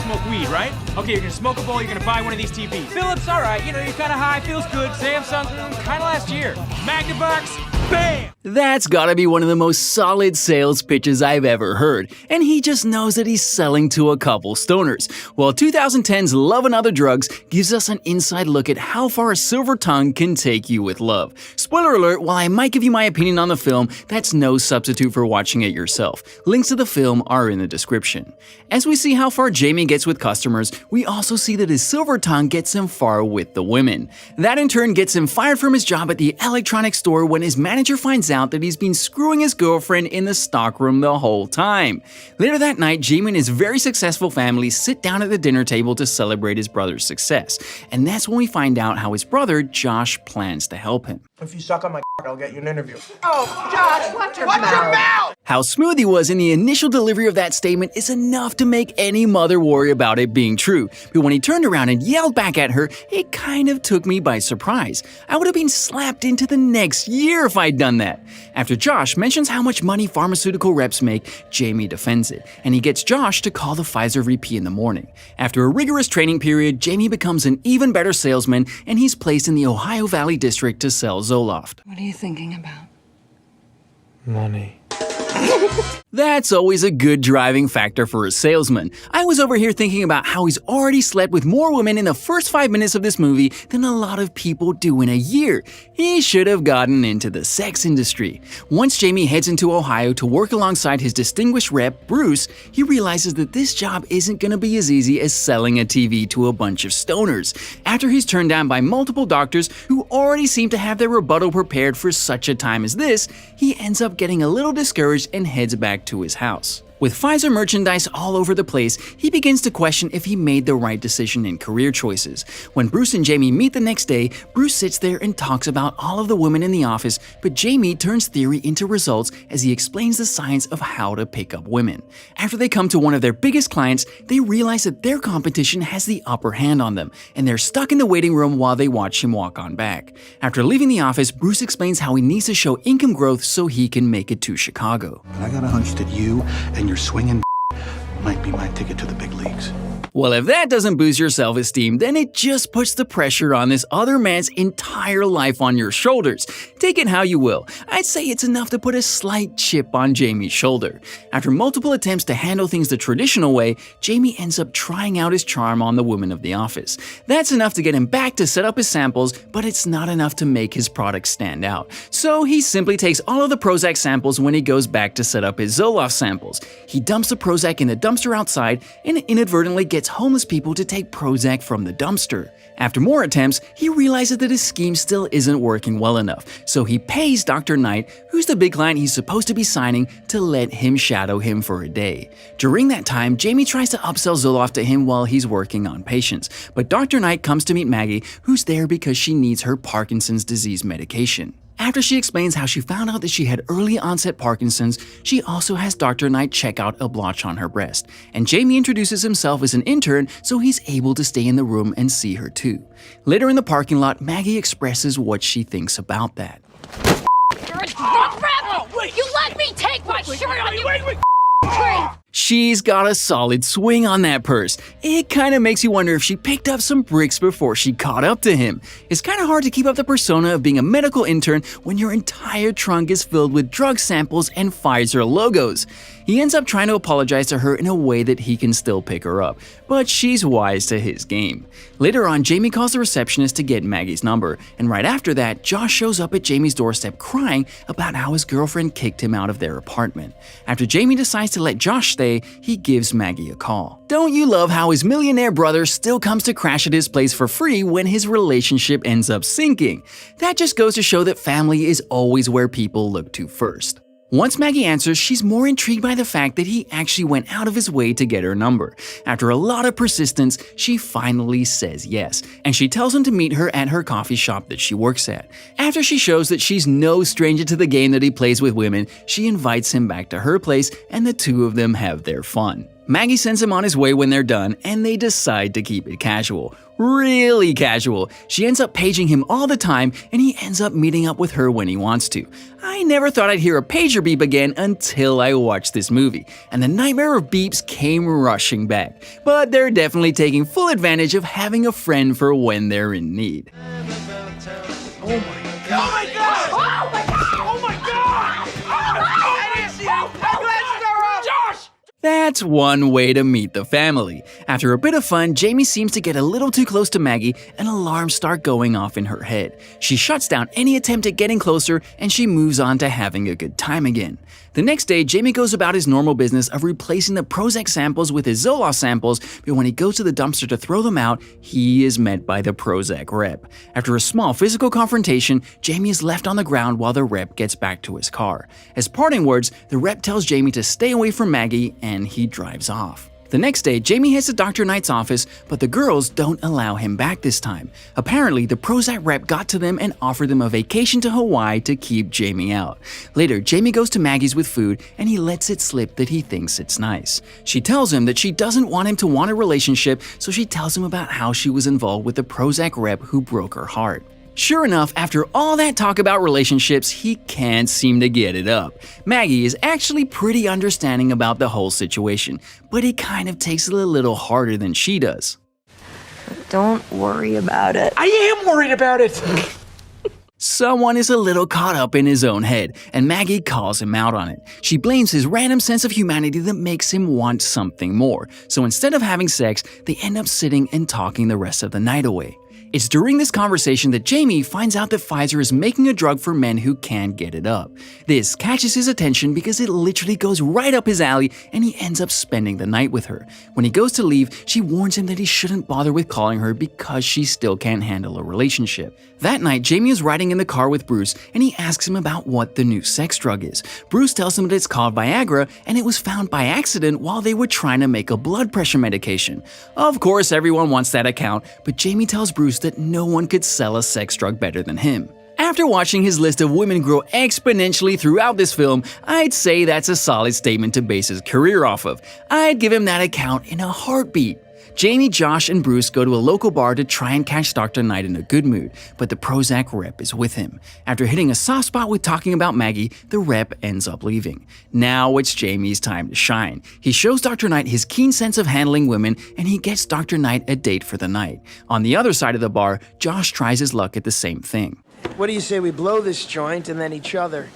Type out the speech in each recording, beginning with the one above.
smoke weed, right? Okay, you're gonna smoke a bowl, you're gonna buy one of these TVs. Philips, alright, you're kinda high, feels good. Samsung, kinda last year. Magnavox, bam! That's gotta be one of the most solid sales pitches I've ever heard, and he just knows that he's selling to a couple stoners. While 2010's Love and Other Drugs gives us an inside look at how far a silver tongue can take you with love. Spoiler alert, while I might give you my opinion on the film, that's no substitute for watching it yourself. Links to the film are in the description. As we see how far Jamie gets with customers, we also see that his silver tongue gets him far with the women. That in turn gets him fired from his job at the electronics store when his manager finds out that he's been screwing his girlfriend in the stockroom the whole time. Later that night, Jamie and his very successful family sit down at the dinner table to celebrate his brother's success. And that's when we find out how his brother, Josh, plans to help him. If you suck on my I'll get you an interview. Oh, Josh, watch your mouth! How smooth he was in the initial delivery of that statement is enough to make any mother worry about it being true. But when he turned around and yelled back at her, it kind of took me by surprise. I would have been slapped into the next year if I'd done that. After Josh mentions how much money pharmaceutical reps make, Jamie defends it, and he gets Josh to call the Pfizer VP in the morning. After a rigorous training period, Jamie becomes an even better salesman, and he's placed in the Ohio Valley District to sell Zoloft. What are you thinking about? Money. That's always a good driving factor for a salesman. I was over here thinking about how he's already slept with more women in the first 5 minutes of this movie than a lot of people do in a year. He should have gotten into the sex industry. Once Jamie heads into Ohio to work alongside his distinguished rep, Bruce, he realizes that this job isn't going to be as easy as selling a TV to a bunch of stoners. After he's turned down by multiple doctors who already seem to have their rebuttal prepared for such a time as this, he ends up getting a little discouraged and heads back to his house. With Pfizer merchandise all over the place, he begins to question if he made the right decision in career choices. When Bruce and Jamie meet the next day, Bruce sits there and talks about all of the women in the office, but Jamie turns theory into results as he explains the science of how to pick up women. After they come to one of their biggest clients, they realize that their competition has the upper hand on them, and they're stuck in the waiting room while they watch him walk on back. After leaving the office, Bruce explains how he needs to show income growth so he can make it to Chicago. I got a hunch that you and your swinging might be my ticket to the big leagues. Well, if that doesn't boost your self-esteem, then it just puts the pressure on this other man's entire life on your shoulders. Take it how you will. I'd say it's enough to put a slight chip on Jamie's shoulder. After multiple attempts to handle things the traditional way, Jamie ends up trying out his charm on the women of the office. That's enough to get him back to set up his samples, but it's not enough to make his product stand out. So he simply takes all of the Prozac samples when he goes back to set up his Zoloft samples. He dumps the Prozac in the dumpster outside and inadvertently gets homeless people to take Prozac from the dumpster. After more attempts, he realizes that his scheme still isn't working well enough, so he pays Dr. Knight, who's the big client he's supposed to be signing, to let him shadow him for a day. During that time, Jamie tries to upsell Zoloft to him while he's working on patients, but Dr. Knight comes to meet Maggie, who's there because she needs her Parkinson's disease medication. After she explains how she found out that she had early onset Parkinson's, she also has Dr. Knight check out a blotch on her breast. And Jamie introduces himself as an intern so he's able to stay in the room and see her too. Later in the parking lot, Maggie expresses what she thinks about that. You're a drunk rebel! You let me take my shirt on you! She's got a solid swing on that purse. It kinda makes you wonder if she picked up some bricks before she caught up to him. It's kinda hard to keep up the persona of being a medical intern when your entire trunk is filled with drug samples and Pfizer logos. He ends up trying to apologize to her in a way that he can still pick her up, but she's wise to his game. Later on, Jamie calls the receptionist to get Maggie's number, and right after that, Josh shows up at Jamie's doorstep crying about how his girlfriend kicked him out of their apartment. After Jamie decides to let Josh stay, he gives Maggie a call. Don't you love how his millionaire brother still comes to crash at his place for free when his relationship ends up sinking? That just goes to show that family is always where people look to first. Once Maggie answers, she's more intrigued by the fact that he actually went out of his way to get her number. After a lot of persistence, she finally says yes, and she tells him to meet her at her coffee shop that she works at. After she shows that she's no stranger to the game that he plays with women, she invites him back to her place, and the two of them have their fun. Maggie sends him on his way when they're done, and they decide to keep it casual. Really casual. She ends up paging him all the time, and he ends up meeting up with her when he wants to. I never thought I'd hear a pager beep again until I watched this movie, and the nightmare of beeps came rushing back. But they're definitely taking full advantage of having a friend for when they're in need. Oh my god! Oh my god! Oh my god! I didn't see it! My glasses are up! Josh! That's one way to meet the family. After a bit of fun, Jamie seems to get a little too close to Maggie and alarms start going off in her head. She shuts down any attempt at getting closer and she moves on to having a good time again. The next day, Jamie goes about his normal business of replacing the Prozac samples with his Zoloft samples, but when he goes to the dumpster to throw them out, he is met by the Prozac rep. After a small physical confrontation, Jamie is left on the ground while the rep gets back to his car. As parting words, the rep tells Jamie to stay away from Maggie and he drives off. The next day, Jamie heads to Dr. Knight's office, but the girls don't allow him back this time. Apparently, the Prozac rep got to them and offered them a vacation to Hawaii to keep Jamie out. Later, Jamie goes to Maggie's with food and he lets it slip that he thinks it's nice. She tells him that she doesn't want him to want a relationship, so she tells him about how she was involved with the Prozac rep who broke her heart. Sure enough, after all that talk about relationships, he can't seem to get it up. Maggie is actually pretty understanding about the whole situation, but he kind of takes it a little harder than she does. Don't worry about it. I am worried about it! Someone is a little caught up in his own head, and Maggie calls him out on it. She blames his random sense of humanity that makes him want something more. So instead of having sex, they end up sitting and talking the rest of the night away. It's during this conversation that Jamie finds out that Pfizer is making a drug for men who can't get it up. This catches his attention because it literally goes right up his alley and he ends up spending the night with her. When he goes to leave, she warns him that he shouldn't bother with calling her because she still can't handle a relationship. That night, Jamie is riding in the car with Bruce and he asks him about what the new sex drug is. Bruce tells him that it's called Viagra and it was found by accident while they were trying to make a blood pressure medication. Of course, everyone wants that account, but Jamie tells Bruce that no one could sell a sex drug better than him. After watching his list of women grow exponentially throughout this film, I'd say that's a solid statement to base his career off of. I'd give him that account in a heartbeat. Jamie, Josh, and Bruce go to a local bar to try and catch Dr. Knight in a good mood, but the Prozac rep is with him. After hitting a soft spot with talking about Maggie, the rep ends up leaving. Now it's Jamie's time to shine. He shows Dr. Knight his keen sense of handling women, and he gets Dr. Knight a date for the night. On the other side of the bar, Josh tries his luck at the same thing. What do you say we blow this joint and then each other?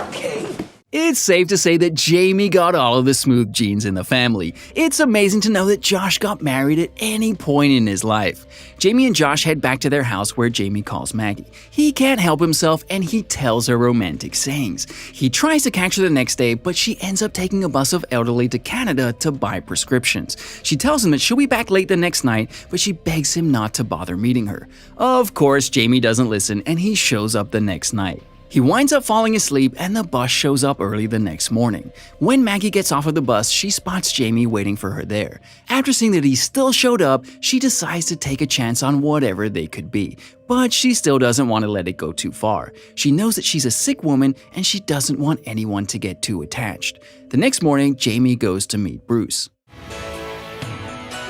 Okay. It's safe to say that Jamie got all of the smooth genes in the family. It's amazing to know that Josh got married at any point in his life. Jamie and Josh head back to their house where Jamie calls Maggie. He can't help himself and he tells her romantic sayings. He tries to catch her the next day, but she ends up taking a bus of elderly to Canada to buy prescriptions. She tells him that she'll be back late the next night, but she begs him not to bother meeting her. Of course, Jamie doesn't listen and he shows up the next night. He winds up falling asleep and the bus shows up early the next morning. When Maggie gets off of the bus, she spots Jamie waiting for her there. After seeing that he still showed up, she decides to take a chance on whatever they could be. But she still doesn't want to let it go too far. She knows that she's a sick woman and she doesn't want anyone to get too attached. The next morning, Jamie goes to meet Bruce.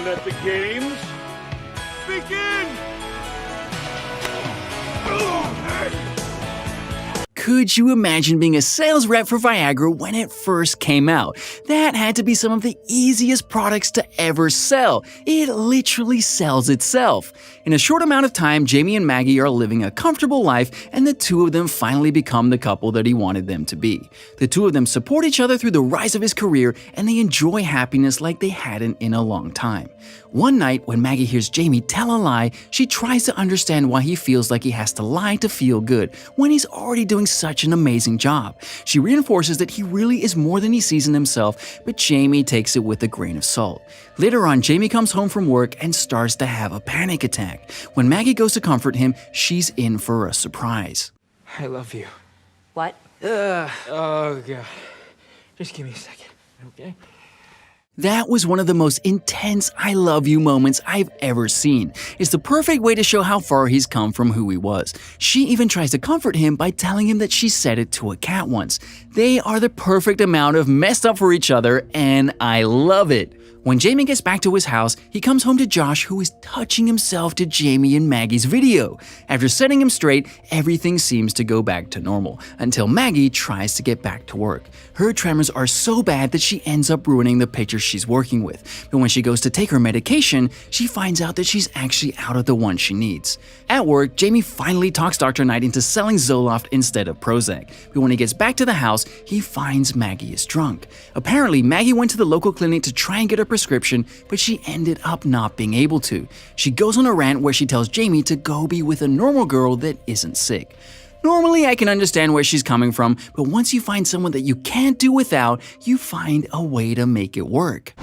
Let the games begin! Could you imagine being a sales rep for Viagra when it first came out? That had to be some of the easiest products to ever sell. It literally sells itself. In a short amount of time, Jamie and Maggie are living a comfortable life, and the two of them finally become the couple that he wanted them to be. The two of them support each other through the rise of his career, and they enjoy happiness like they hadn't in a long time. One night, when Maggie hears Jamie tell a lie, she tries to understand why he feels like he has to lie to feel good, when he's already doing such an amazing job. She reinforces that he really is more than he sees in himself, but Jamie takes it with a grain of salt. Later on, Jamie comes home from work and starts to have a panic attack. When Maggie goes to comfort him, she's in for a surprise. I love you. What? Oh, God. Just give me a second, okay? That was one of the most intense I love you moments I've ever seen. It's the perfect way to show how far he's come from who he was. She even tries to comfort him by telling him that she said it to a cat once. They are the perfect amount of messed up for each other, and I love it. When Jamie gets back to his house, he comes home to Josh, who is touching himself to Jamie and Maggie's video. After setting him straight, everything seems to go back to normal, until Maggie tries to get back to work. Her tremors are so bad that she ends up ruining the picture she's working with. But when she goes to take her medication, she finds out that she's actually out of the one she needs. At work, Jamie finally talks Dr. Knight into selling Zoloft instead of Prozac. But when he gets back to the house, he finds Maggie is drunk. Apparently, Maggie went to the local clinic to try and get a prescription, but she ended up not being able to. She goes on a rant where she tells Jamie to go be with a normal girl that isn't sick. Normally, I can understand where she's coming from, but once you find someone that you can't do without, you find a way to make it work.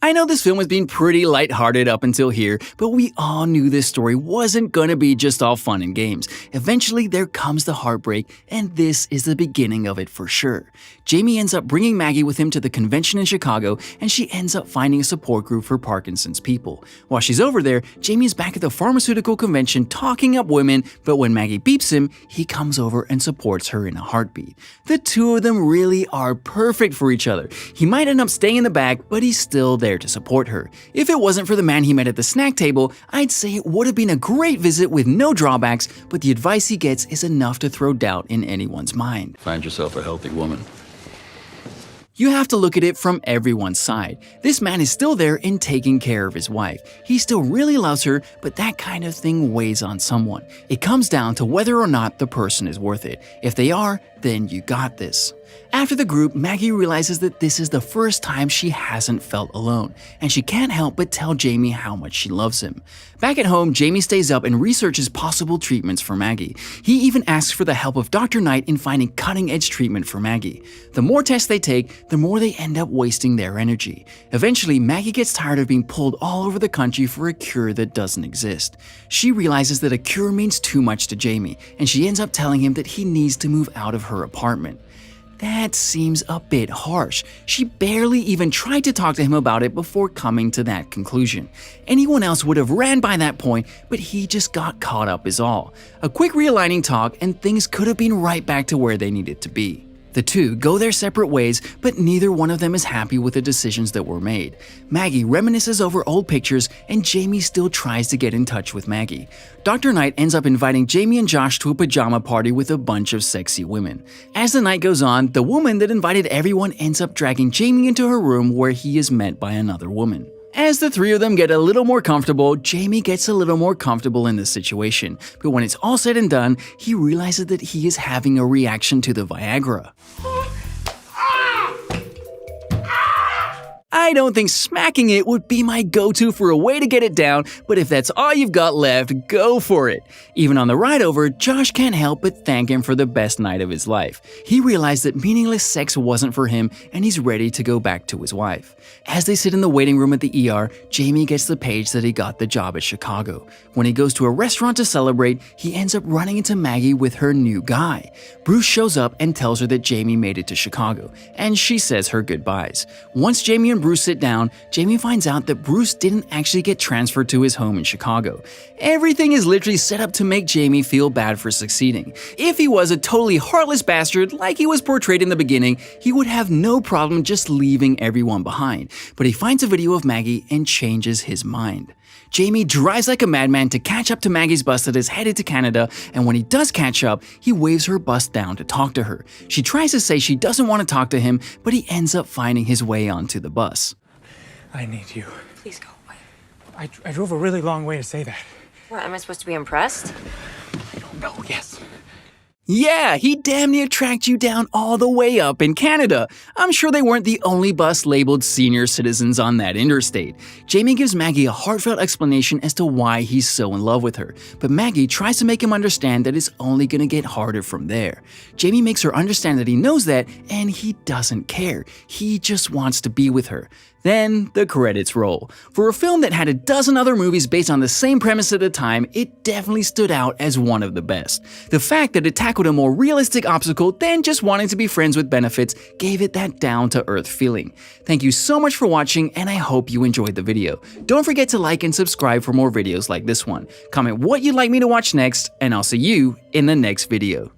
I know this film has been pretty lighthearted up until here, but we all knew this story wasn't gonna be just all fun and games. Eventually, there comes the heartbreak, and this is the beginning of it for sure. Jamie ends up bringing Maggie with him to the convention in Chicago, and she ends up finding a support group for Parkinson's people. While she's over there, Jamie is back at the pharmaceutical convention talking up women, but when Maggie beeps him, he comes over and supports her in a heartbeat. The two of them really are perfect for each other. He might end up staying in the back, but he's still there to support her. If it wasn't for the man he met at the snack table, I'd say it would have been a great visit with no drawbacks, but the advice he gets is enough to throw doubt in anyone's mind. Find yourself a healthy woman. You have to look at it from everyone's side. This man is still there and taking care of his wife. He still really loves her, but that kind of thing weighs on someone. It comes down to whether or not the person is worth it. If they are, then you got this. After the group, Maggie realizes that this is the first time she hasn't felt alone, and she can't help but tell Jamie how much she loves him. Back at home, Jamie stays up and researches possible treatments for Maggie. He even asks for the help of Dr. Knight in finding cutting-edge treatment for Maggie. The more tests they take, the more they end up wasting their energy. Eventually, Maggie gets tired of being pulled all over the country for a cure that doesn't exist. She realizes that a cure means too much to Jamie, and she ends up telling him that he needs to move out of her apartment. That seems a bit harsh. She barely even tried to talk to him about it before coming to that conclusion. Anyone else would have ran by that point, but he just got caught up is all. A quick realigning talk and things could have been right back to where they needed to be. The two go their separate ways, but neither one of them is happy with the decisions that were made. Maggie reminisces over old pictures, and Jamie still tries to get in touch with Maggie. Dr. Knight ends up inviting Jamie and Josh to a pajama party with a bunch of sexy women. As the night goes on, the woman that invited everyone ends up dragging Jamie into her room where he is met by another woman. As the three of them get a little more comfortable, Jamie gets a little more comfortable in this situation. But when it's all said and done, he realizes that he is having a reaction to the Viagra. I don't think smacking it would be my go-to for a way to get it down, but if that's all you've got left, go for it. Even on the ride over, Josh can't help but thank him for the best night of his life. He realized that meaningless sex wasn't for him, and he's ready to go back to his wife. As they sit in the waiting room at the ER, Jamie gets the page that he got the job at Chicago. When he goes to a restaurant to celebrate, he ends up running into Maggie with her new guy. Bruce shows up and tells her that Jamie made it to Chicago, and she says her goodbyes. Once Jamie and Bruce sit down, Jamie finds out that Bruce didn't actually get transferred to his home in Chicago. Everything is literally set up to make Jamie feel bad for succeeding. If he was a totally heartless bastard like he was portrayed in the beginning, he would have no problem just leaving everyone behind. But he finds a video of Maggie and changes his mind. Jamie drives like a madman to catch up to Maggie's bus that is headed to Canada, and when he does catch up, he waves her bus down to talk to her. She tries to say she doesn't want to talk to him, but he ends up finding his way onto the bus. I need you. Please go away. I drove a really long way to say that. What, am I supposed to be impressed? No, yes. Yeah, he damn near tracked you down all the way up in Canada. I'm sure they weren't the only bus labeled senior citizens on that interstate. Jamie gives Maggie a heartfelt explanation as to why he's so in love with her, but Maggie tries to make him understand that it's only gonna get harder from there. Jamie makes her understand that he knows that, and he doesn't care. He just wants to be with her. Then the credits roll. For a film that had a dozen other movies based on the same premise at the time, it definitely stood out as one of the best. The fact that it tackled tackled a more realistic obstacle than just wanting to be friends with benefits, gave it that down-to-earth feeling. Thank you so much for watching, and I hope you enjoyed the video. Don't forget to like and subscribe for more videos like this one. Comment what you'd like me to watch next, and I'll see you in the next video.